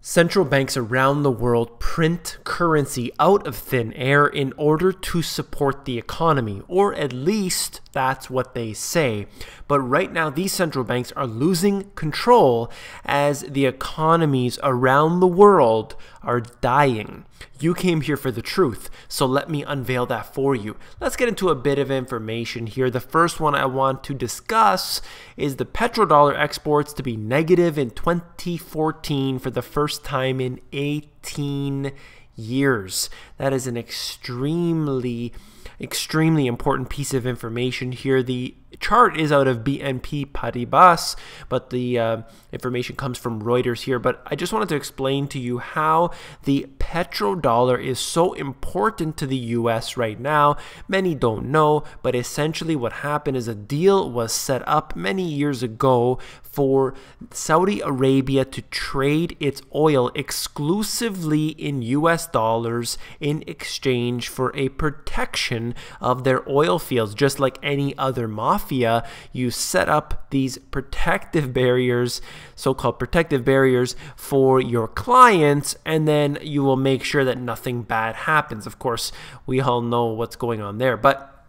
Central banks around the world print currency out of thin air in order to support the economy, or at least that's what they say. But right now, these central banks are losing control as the economies around the world are dying. You came here for the truth, so let me unveil that for you. Let's get into a bit of information here. The first one I want to discuss is the petrodollar exports to be negative in 2014 for the first time in 18 years. That is an extremely important piece of information here. The chart is out of BNP Paribas, but the information comes from Reuters here. But I just wanted to explain to you how the petrodollar is so important to the US right now. Many don't know, but essentially what happened is a deal was set up many years ago for Saudi Arabia to trade its oil exclusively in US dollars in exchange for a protection of their oil fields. Just like any other mafia, you set up these protective barriers, so-called protective barriers for your clients, and then you will make sure that nothing bad happens. Of course, we all know what's going on there, but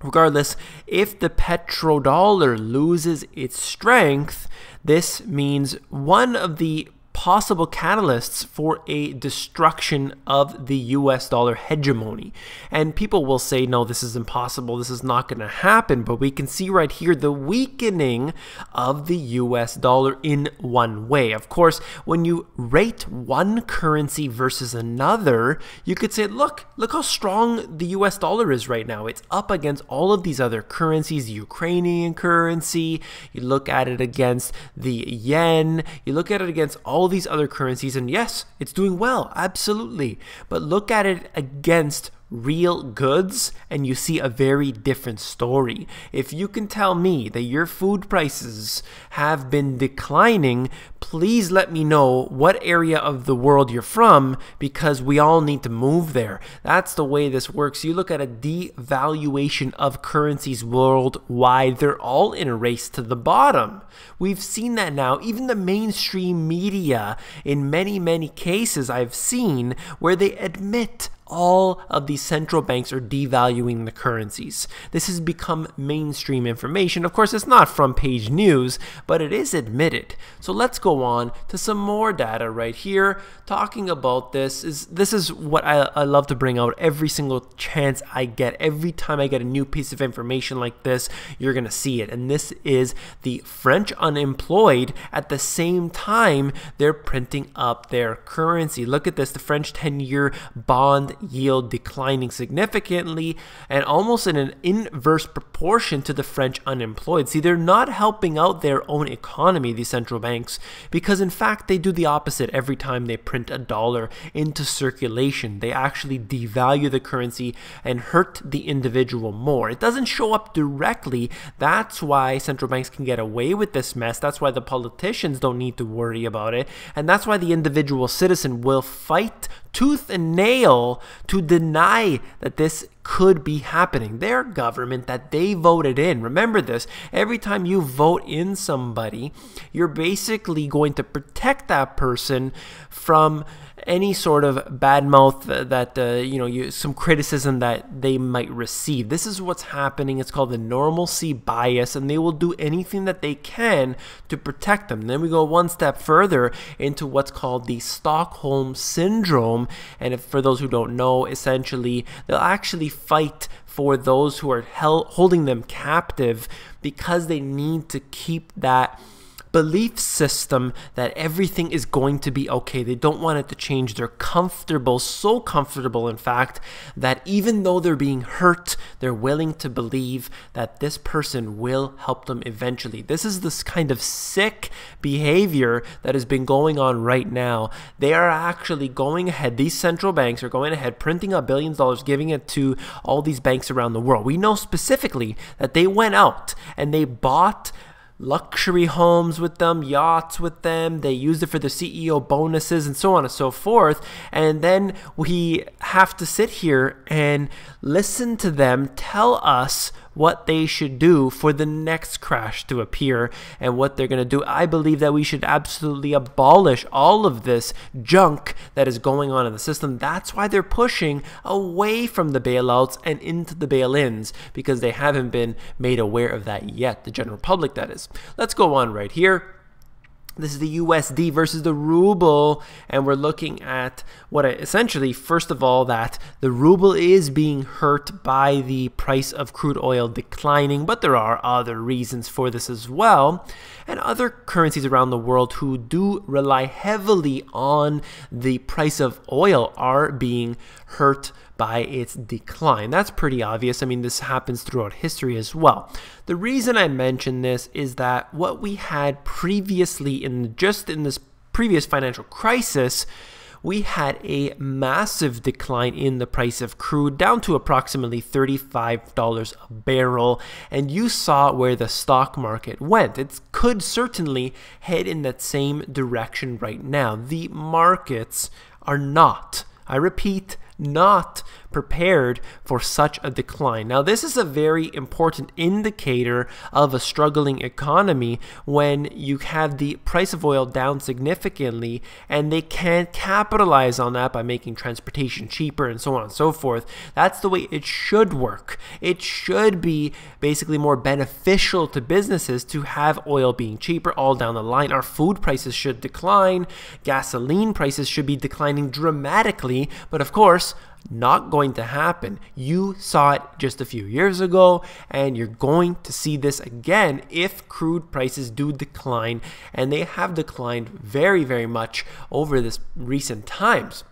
regardless, if the petrodollar loses its strength, this means one of the possible catalysts for a destruction of the US dollar hegemony. And people will say, no, this is impossible, this is not going to happen. But we can see right here the weakening of the US dollar in one way. Of course, when you rate one currency versus another, you could say, look how strong the US dollar is right now. It's up against all of these other currencies, the Ukrainian currency, you look at it against the yen, you look at it against all these other currencies, and yes, it's doing well, absolutely. But look at it against real goods and you see a very different story. If you can tell me that your food prices have been declining, please let me know what area of the world you're from, because we all need to move there. That's the way this works. You look at a devaluation of currencies worldwide, they're all in a race to the bottom. We've seen that now. Even the mainstream media, in many cases I've seen where they admit all of these central banks are devaluing the currencies. This has become mainstream information. Of course, it's not front page news, but it is admitted. So let's go on to some more data right here talking about this. This is what I love to bring out every single chance I get. Every time I get a new piece of information like this, you're going to see it. And this is the French unemployed. At the same time, they're printing up their currency. Look at this, the French 10-year bond yield declining significantly and almost in an inverse proportion to the French unemployed. See, they're not helping out their own economy, these central banks, because in fact they do the opposite every time they print a dollar into circulation. They actually devalue the currency and hurt the individual more. It doesn't show up directly. That's why central banks can get away with this mess. That's why the politicians don't need to worry about it. And that's why the individual citizen will fight tooth and nail to deny that this could be happening. Their government that they voted in. Remember this, every time you vote in somebody, you're basically going to protect that person from any sort of bad mouth that some criticism that they might receive. This is what's happening. It's called the normalcy bias, and they will do anything that they can to protect them. Then we go one step further into what's called the Stockholm syndrome, and for those who don't know, essentially they'll actually fight for those who are holding them captive because they need to keep that belief system that everything is going to be okay. They don't want it to change. They're comfortable, so comfortable in fact, that even though they're being hurt, they're willing to believe that this person will help them eventually. This is this kind of sick behavior that has been going on right now. They are actually going ahead, these central banks are going ahead, printing up billions of dollars, giving it to all these banks around the world. We know specifically that they went out and they bought luxury homes with them, yachts with them. They used it for the CEO bonuses and so on and so forth. And then we have to sit here and listen to them tell us what they should do for the next crash to appear and what they're going to do. I believe that we should absolutely abolish all of this junk that is going on in the system. That's why they're pushing away from the bailouts and into the bail-ins, because they haven't been made aware of that yet, the general public that is. Let's go on right here. This is the USD versus the ruble, and we're looking at what essentially, first of all, that the ruble is being hurt by the price of crude oil declining, but there are other reasons for this as well. And other currencies around the world who do rely heavily on the price of oil are being hurt by its decline. That's pretty obvious. I mean, this happens throughout history as well. The reason I mention this is that what we had previously in this previous financial crisis, we had a massive decline in the price of crude down to approximately $35 a barrel. And you saw where the stock market went. It could certainly head in that same direction right now. The markets are not, I repeat, not prepared for such a decline. Now, this is a very important indicator of a struggling economy when you have the price of oil down significantly and they can't capitalize on that by making transportation cheaper and so on and so forth. That's the way it should work. It should be basically more beneficial to businesses to have oil being cheaper all down the line. Our food prices should decline. Gasoline prices should be declining dramatically, but of course, not going to happen. You saw it just a few years ago, and you're going to see this again if crude prices do decline, and they have declined very, very much over this recent times.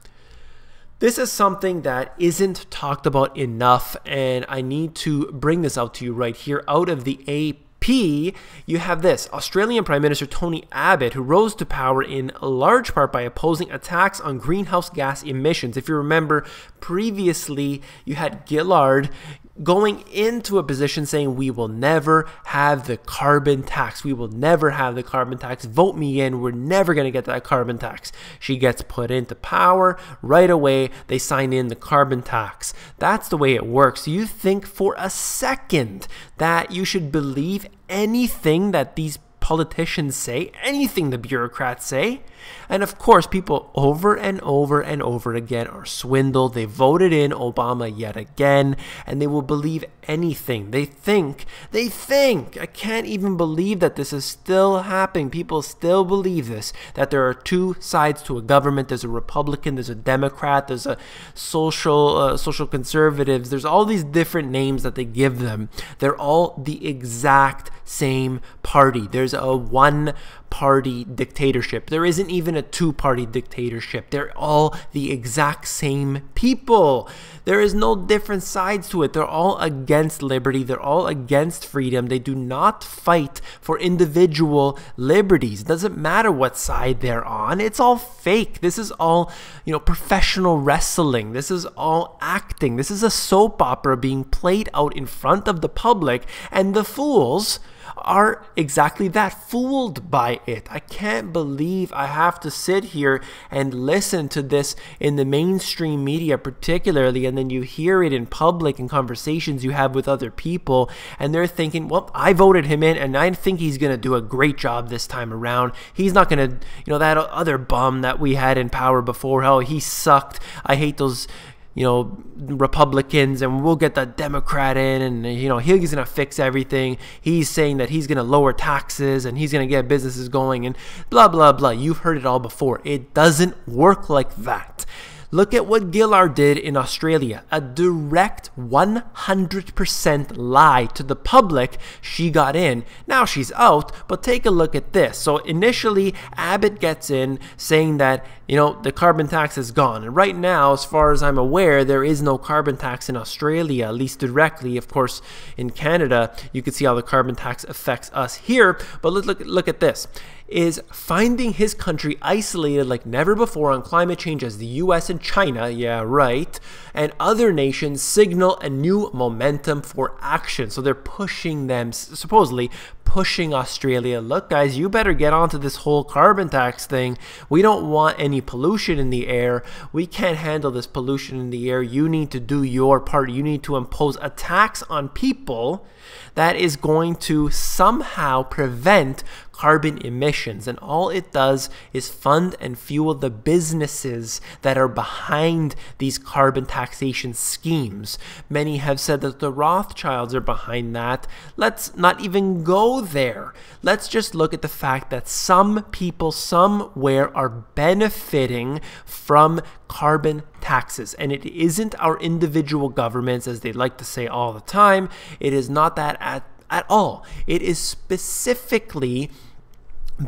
This is something that isn't talked about enough, and I need to bring this out to you right here out of the AP. You have this Australian Prime Minister Tony Abbott, who rose to power in large part by opposing a tax on greenhouse gas emissions. If you remember, previously you had Gillard going into a position saying we will never have the carbon tax. We will never have the carbon tax. Vote me in. We're never going to get that carbon tax. She gets put into power. Right away, they sign in the carbon tax. That's the way it works. You think for a second that you should believe anything that these politicians say, anything the bureaucrats say? And of course, people over and over and over again are swindled. They voted in Obama yet again, and they will believe anything. They think, I can't even believe that this is still happening. People still believe this, that there are two sides to a government. There's a Republican, there's a Democrat, there's a social conservatives. There's all these different names that they give them. They're all the exact same party. There's a one-party dictatorship. There isn't even a two-party dictatorship. They're all the exact same people. There is no different sides to it. They're all against liberty. They're all against freedom. They do not fight for individual liberties. It doesn't matter what side they're on. It's all fake. This is all, professional wrestling. This is all acting. This is a soap opera being played out in front of the public, and the fools are exactly that, fooled by it. I can't believe I have to sit here and listen to this in the mainstream media particularly, and then you hear it in public in conversations you have with other people, and they're thinking, well, I voted him in and I think he's going to do a great job this time around. He's not going to, that other bum that we had in power before, oh, he sucked. I hate those Republicans, and we'll get the Democrat in, and he's gonna fix everything. He's saying that he's gonna lower taxes and he's gonna get businesses going and blah blah blah. You've heard it all before. It doesn't work like that. Look at what Gillard did in Australia. A direct 100% lie to the public. She got in. Now she's out, but take a look at this. So initially, Abbott gets in saying that, the carbon tax is gone. And right now, as far as I'm aware, there is no carbon tax in Australia, at least directly. Of course, in Canada, you can see how the carbon tax affects us here. But let's look at this. Is finding his country isolated like never before on climate change as the US and China, yeah, right, and other nations signal a new momentum for action. So they're pushing them, supposedly pushing Australia, look guys, you better get onto this whole carbon tax thing. We don't want any pollution in the air. We can't handle this pollution in the air. You need to do your part. You need to impose a tax on people that is going to somehow prevent carbon emissions. And all it does is fund and fuel the businesses that are behind these carbon taxation schemes. Many have said that the Rothschilds are behind that. Let's not even go there. Let's just look at the fact that some people somewhere are benefiting from carbon taxes. And it isn't our individual governments, as they like to say all the time. It is not that at all. It is specifically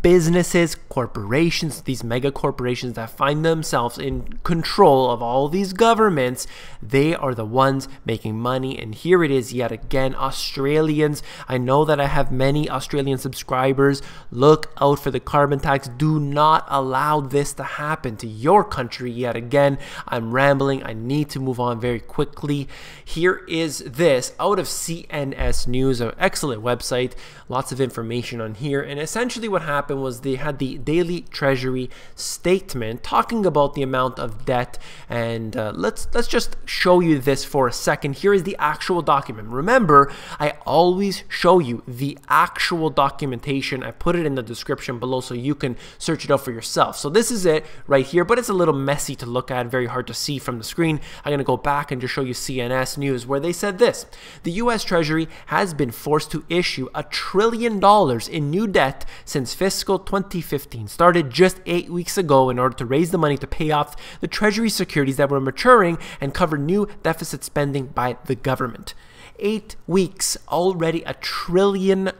businesses, corporations, these mega corporations that find themselves in control of all these governments. They are the ones making money. And here it is yet again, Australians. I know that I have many Australian subscribers. Look out for the carbon tax. Do not allow this to happen to your country yet again. I'm rambling. I need to move on very quickly. Here is this out of CNS News, an excellent website. Lots of information on here. And essentially what happened was they had the daily Treasury statement talking about the amount of debt, and let's just show you this for a second. Here is the actual document. Remember, I always show you the actual documentation. I put it in the description below so you can search it out for yourself. So this is it right here, but it's a little messy to look at, very hard to see from the screen. I'm going to go back and just show you CNS News, where they said this: the US Treasury has been forced to issue $1 trillion in new debt since fiscal 2015 started just 8 weeks ago in order to raise the money to pay off the Treasury securities that were maturing and cover new deficit spending by the government. 8 weeks, already $1 trillion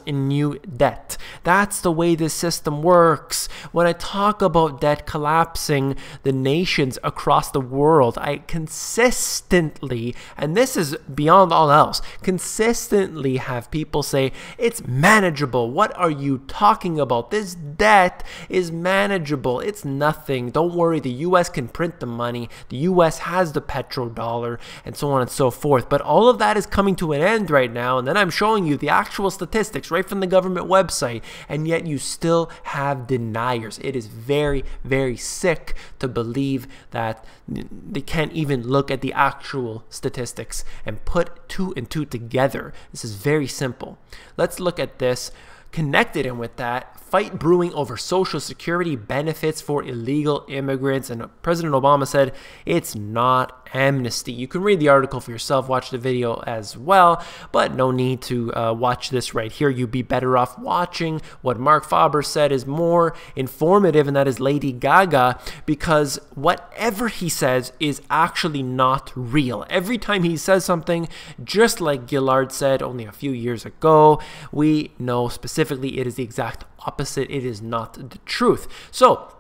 in new debt. That's the way this system works. When I talk about debt collapsing the nations across the world, I consistently, and this is beyond all else, consistently have people say, it's manageable. What are you talking about? This debt is manageable. It's nothing. Don't worry, the US can print the money. The US has the petrodollar, and so on and so forth. But all of that is coming to an end right now, and then I'm showing you the actual statistics right from the government website, and yet you still have deniers. It is very, very sick to believe that they can't even look at the actual statistics and put 2 and 2 together. This is very simple. Let's look at this. Connected in with that, fight brewing over Social Security benefits for illegal immigrants. And President Obama said it's not amnesty. You can read the article for yourself, watch the video as well, but no need to watch this right here. You'd be better off watching what Mark Faber said is more informative, and that is Lady Gaga, because whatever he says is actually not real. Every time he says something, just like Gillard said only a few years ago, we know specifically it is the exact opposite. It is not the truth. So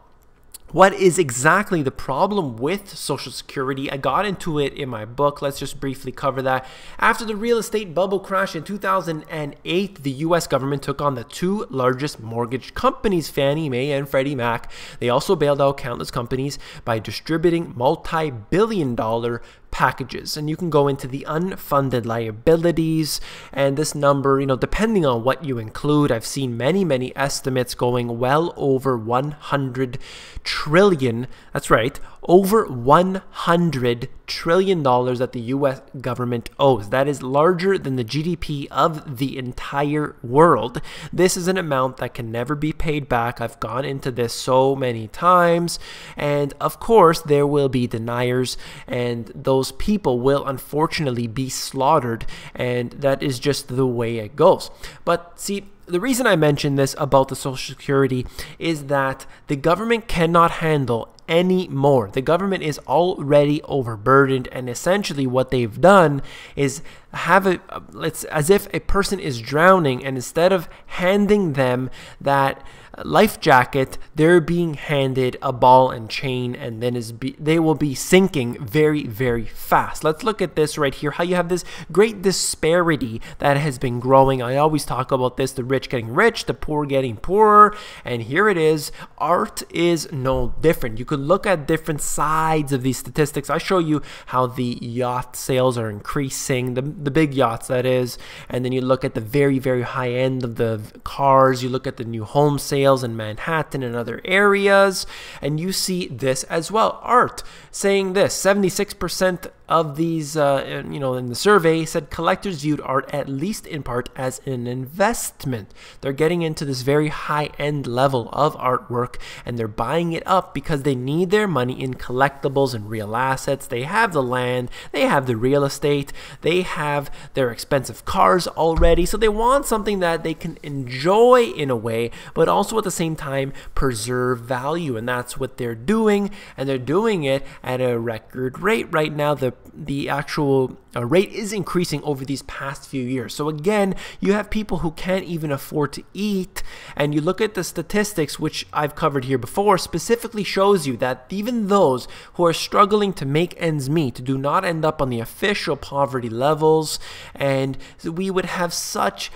what is exactly the problem with Social Security? I got into it in my book. Let's just briefly cover that. After the real estate bubble crash in 2008, the U.S. government took on the 2 largest mortgage companies, Fannie Mae and Freddie Mac. They also bailed out countless companies by distributing multi-billion-dollar packages. And you can go into the unfunded liabilities, and this number, depending on what you include, I've seen many estimates going well over 100 trillion. That's right, over $100 trillion that the US government owes. That is larger than the GDP of the entire world. This is an amount that can never be paid back. I've gone into this so many times, and of course there will be deniers, and those people will unfortunately be slaughtered, and that is just the way it goes. But see, the reason I mention this about the Social Security is that the government cannot handle any more. The government is already overburdened, and essentially what they've done is it's as if a person is drowning, and instead of handing them that life jacket, they're being handed a ball and chain, and then they will be sinking very, very fast. Let's look at this right here, how you have this great disparity that has been growing. I always talk about this, the rich getting rich, the poor getting poorer, and here it is. Art is no different. You could look at different sides of these statistics. I show you how the yacht sales are increasing, the big yachts that is, and then you look at the very, very high end of the cars, you look at the new home sales in Manhattan and other areas, and you see this as well. Art saying this, 76% of these, in the survey said collectors viewed art, at least in part, as an investment. They're getting into this very high-end level of artwork, and they're buying it up because they need their money in collectibles and real assets. They have the land, they have the real estate, they have their expensive cars already, so they want something that they can enjoy in a way, but also at the same time preserve value, and that's what they're doing, and they're doing it at a record rate right now. The actual rate is increasing over these past few years. So again, you have people who can't even afford to eat, and you look at the statistics, which I've covered here before, specifically shows you that even those who are struggling to make ends meet do not end up on the official poverty levels, and we would have such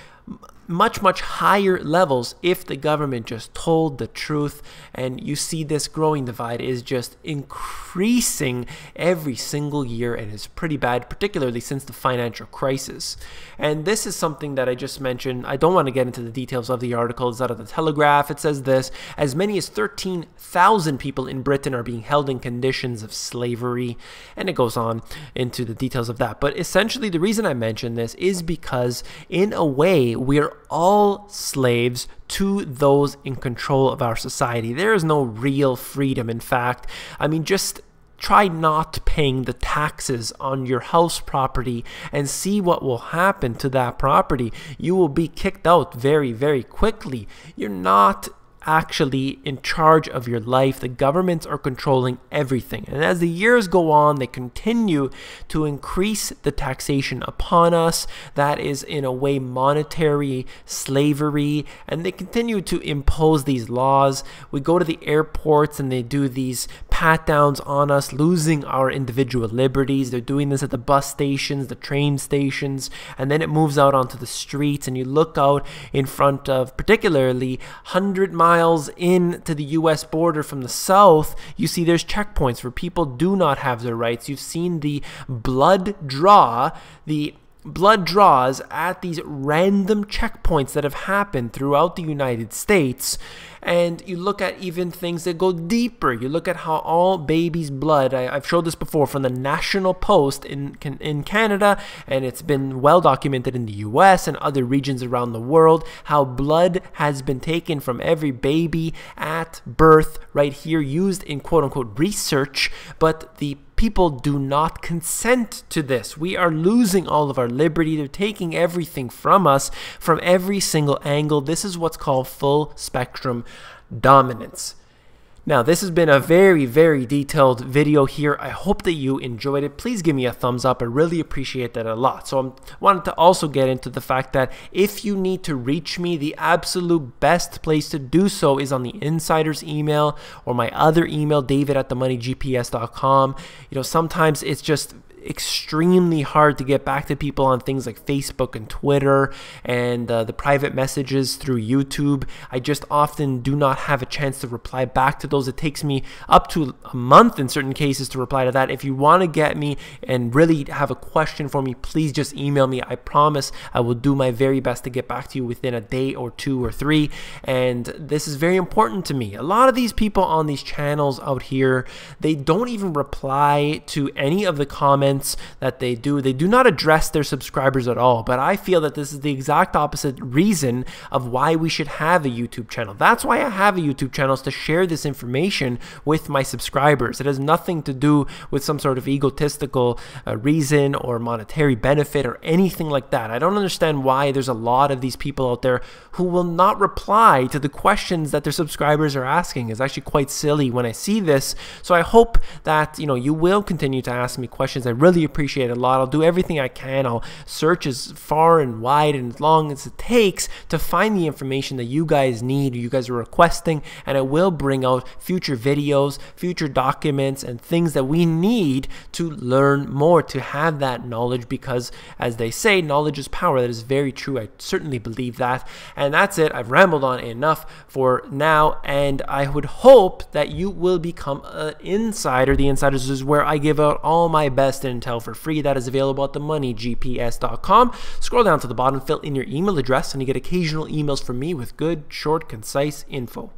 much higher levels if the government just told the truth. And you see this growing divide is just increasing every single year, and is pretty bad, particularly since the financial crisis. And this is something that I just mentioned. I don't want to get into the details of the article. It's out of the Telegraph. It says this: as many as 13,000 people in Britain are being held in conditions of slavery, and it goes on into the details of that. But essentially, the reason I mention this is because in a way we're all slaves to those in control of our society. There is no real freedom. In fact, I mean, just try not paying the taxes on your house property and see what will happen to that property. You will be kicked out very, very quickly. You're not actually in charge of your life. The governments are controlling everything, and as the years go on, they continue to increase the taxation upon us. That is in a way monetary slavery, and they continue to impose these laws. We go to the airports and they do these pat downs on us, losing our individual liberties. They're doing this at the bus stations, the train stations, and then it moves out onto the streets, and you look out in front of, particularly 100 miles into the US border from the south, you see there's checkpoints where people do not have their rights. You've seen the blood draws at these random checkpoints that have happened throughout the United States. And you look at even things that go deeper. You look at how all babies' blood, I've showed this before from the National Post in Canada, and it's been well documented in the US and other regions around the world, how blood has been taken from every baby at birth right here, used in quote-unquote research, but the people do not consent to this. We are losing all of our liberty. They're taking everything from us from every single angle. This is what's called full spectrum dominance. Now, this has been a very, very detailed video here. I hope that you enjoyed it. Please give me a thumbs up. I really appreciate that a lot. So I wanted to also get into the fact that if you need to reach me, the absolute best place to do so is on the insider's email or my other email, david@themoneygps.com. Sometimes it's just extremely hard to get back to people on things like Facebook and Twitter and the private messages through YouTube. I just often do not have a chance to reply back to those. It takes me up to a month in certain cases to reply to that. If you want to get me and really have a question for me, please just email me. I promise I will do my very best to get back to you within a day or 2 or 3. And this is very important to me. A lot of these people on these channels out here, they don't even reply to any of the comments that they do. They do not address their subscribers at all, but I feel that this is the exact opposite reason of why we should have a YouTube channel. That's why I have a YouTube channel, is to share this information with my subscribers. It has nothing to do with some sort of egotistical reason or monetary benefit or anything like that. I don't understand why there's a lot of these people out there who will not reply to the questions that their subscribers are asking. It's actually quite silly when I see this. So I hope that you will continue to ask me questions. I really appreciate it a lot. I'll do everything I can. I'll search as far and wide and as long as it takes to find the information that you guys need, you guys are requesting, and I will bring out future videos, future documents, and things that we need to learn more, to have that knowledge, because as they say, knowledge is power. That is very true. I certainly believe that. And that's it. I've rambled on enough for now, and I would hope that you will become an insider. The Insiders is where I give out all my best intel for free. That is available at themoneygps.com. Scroll down to the bottom, fill in your email address, and you get occasional emails from me with good, short, concise info.